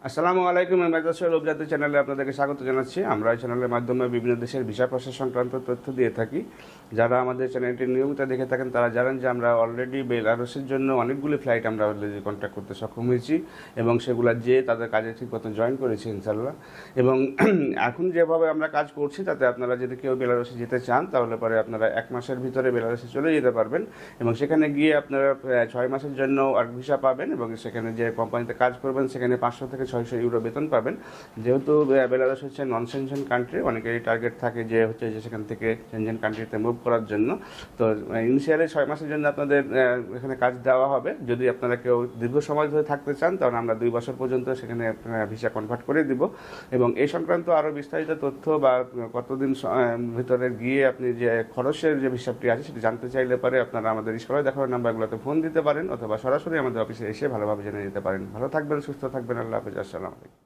আসসালামু আলাইকুম। মেজাজ সোহেল জাতীয় চ্যানেলে আপনাদেরকে স্বাগত জানাচ্ছি। আমরা এই চ্যানেলের মাধ্যমে বিভিন্ন দেশের ভিসা প্রসেস সংক্রান্ত তথ্য দিয়ে থাকি। যারা আমাদের চ্যানেলটি নিয়মিত দেখে থাকেন তারা জানেন যে আমরা অলরেডি বেলারুসের জন্য অনেকগুলি ফ্লাইট আমরা অলরেডি কন্ট্যাক্ট করতে সক্ষম হয়েছি এবং সেগুলো যেয়ে তাদের কাজে ঠিক মতো জয়েন করেছি ইনশাল্লাহ। এবং এখন যেভাবে আমরা কাজ করছি তাতে আপনারা যদি কেউ বেলারুসে যেতে চান তাহলে পরে আপনারা 1 মাসের ভিতরে বেলারুসে চলে যেতে পারবেন এবং সেখানে গিয়ে আপনারা 6 মাসের জন্য ওয়ার্ক ভিসা পাবেন এবং সেখানে যে কোম্পানিতে কাজ করবেন সেখানে 500 থেকে 600 ইউরো বেতন পাবেন। যেহেতু বেলারুস হচ্ছে নন সেনজেন কান্ট্রি, অনেকেরই টার্গেট থাকে যে হচ্ছে যে সেখান থেকে সেনজেন কান্ট্রিতে মুভ করার জন্য। তো ইনিশিয়ালি 6 মাসের জন্য আপনাদের এখানে কাজ দেওয়া হবে। যদি আপনারা কেউ দীর্ঘ সময় ধরে থাকতে চান তাহলে আমরা 2 বছর পর্যন্ত সেখানে ভিসা কনভার্ট করে দিব। এবং এই সংক্রান্ত আরও বিস্তারিত তথ্য বা কতদিন ভিতরে গিয়ে আপনি যে খরচের যে হিসাবটি আছে সেটি জানতে চাইলে পরে আপনারা আমাদের স্ক্রিনে দেখানো নাম্বারগুলোতে ফোন দিতে পারেন অথবা সরাসরি আমাদের অফিসে এসে ভালোভাবে জেনে নিতে পারেন। ভালো থাকবেন, সুস্থ থাকবেন। আল্লাহ হাফেজ। আসসালামু আলাইকুম।